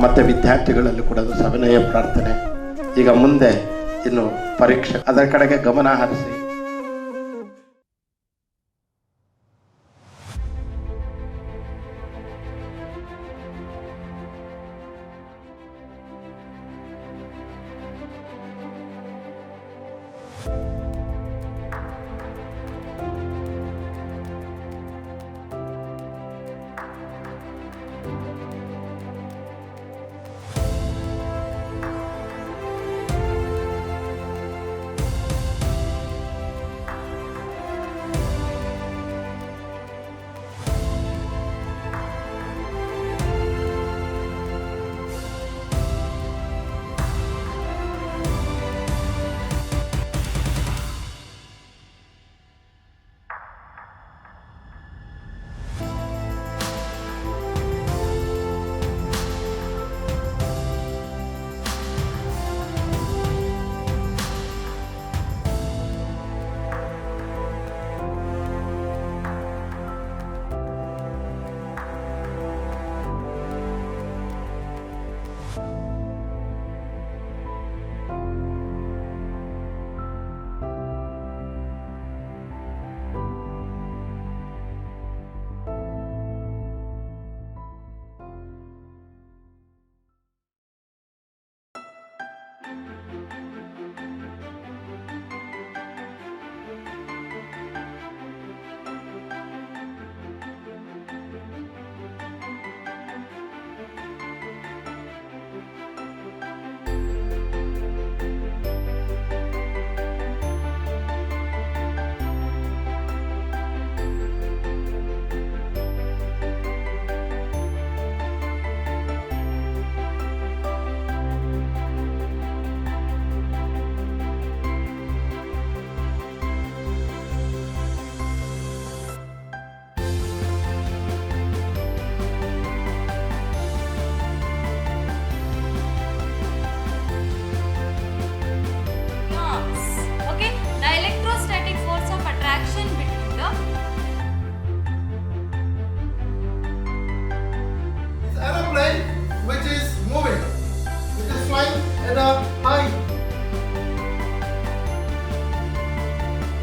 ಮತ್ತು ವಿದ್ಯಾರ್ಥಿಗಳಲ್ಲೂ ಕೂಡ ಅದು ಸವಿನಯ ಪ್ರಾರ್ಥನೆ. ಈಗ ಮುಂದೆ ಇನ್ನು ಪರೀಕ್ಷೆ, ಅದರ ಕಡೆಗೆ ಗಮನ ಹರಿಸಿ.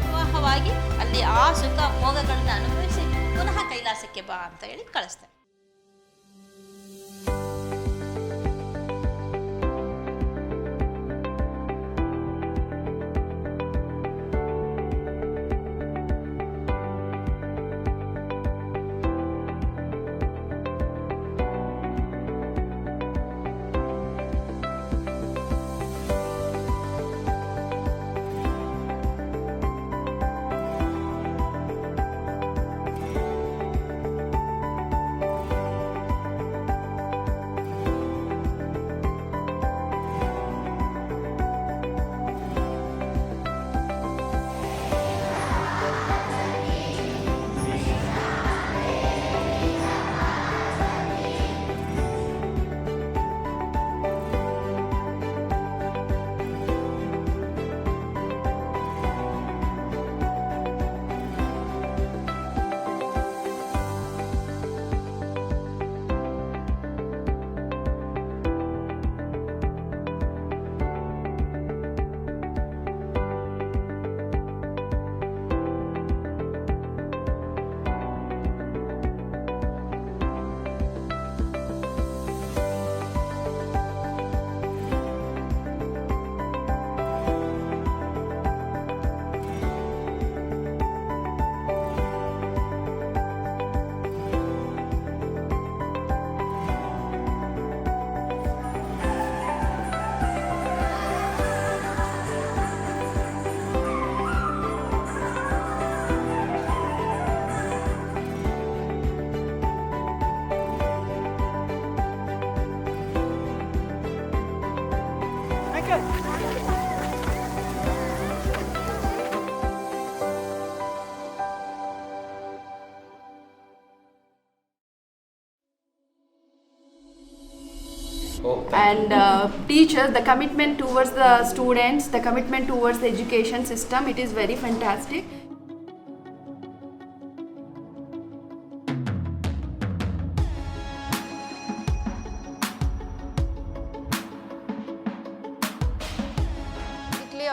ವಿವಾಹವಾಗಿ ಅಲ್ಲಿ ಆ ಸುಖ ಭೋಗಗಳನ್ನ ಅನುಭವಿಸಿ ಪುನಃ ಕೈಲಾಸಕ್ಕೆ ಬಾ ಅಂತ ಹೇಳಿ ಕಳಿಸ್ತಾರೆ. And teachers, the commitment towards the students, the commitment towards the education system, it is very fantastic.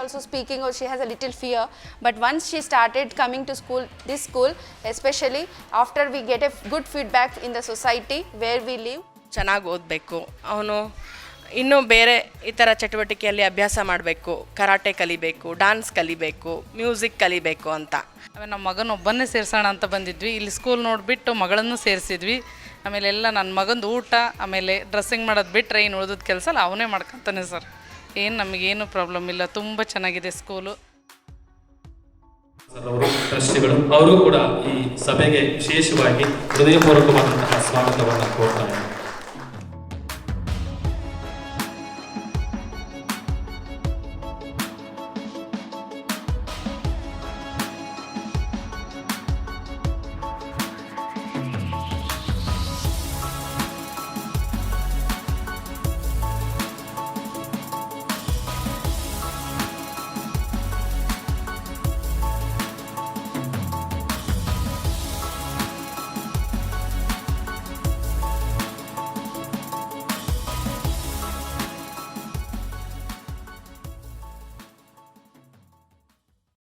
also speaking or she has a little fear, but once she started coming to school, this school especially, after we get a good feedback in the society where we live. ಚೆನ್ನಾಗಿ ಓದಬೇಕು, ಅವನು ಇನ್ನೂ ಬೇರೆ ಈ ಥರ ಚಟುವಟಿಕೆಯಲ್ಲಿ ಅಭ್ಯಾಸ ಮಾಡಬೇಕು, ಕರಾಟೆ ಕಲಿಬೇಕು, ಡಾನ್ಸ್ ಕಲಿಬೇಕು, ಮ್ಯೂಸಿಕ್ ಕಲಿಬೇಕು ಅಂತ. ಆಮೇಲೆ ನಮ್ಮ ಮಗನ ಒಬ್ಬನ್ನೇ ಸೇರಿಸೋಣ ಅಂತ ಬಂದಿದ್ವಿ. ಇಲ್ಲಿ ಸ್ಕೂಲ್ ನೋಡಿಬಿಟ್ಟು ಮಗಳನ್ನು ಸೇರಿಸಿದ್ವಿ. ಆಮೇಲೆ ಎಲ್ಲ ನನ್ನ ಮಗಂದು ಊಟ ಆಮೇಲೆ ಡ್ರೆಸ್ಸಿಂಗ್ ಮಾಡೋದು ಬಿಟ್ಟರೆ ಇನ್ನು ಉಳಿದ ಕೆಲಸ ಎಲ್ಲ ಅವನೇ ಮಾಡ್ಕೊತಾನೆ ಸರ್. ಏನು ನಮಗೇನು ಪ್ರಾಬ್ಲಮ್ ಇಲ್ಲ, ತುಂಬ ಚೆನ್ನಾಗಿದೆ ಸ್ಕೂಲು. ಸರ್ ಅವರು ಟ್ರಸ್ಟಿಗಳು ಅವರು ಕೂಡ ಈ ಸಭೆಗೆ ವಿಶೇಷವಾಗಿ ಹೃದಯಪೂರ್ವಕವಾದಂತಹ ಸ್ವಾಗತವನ್ನು ಕೋರ್ತಾರೆ.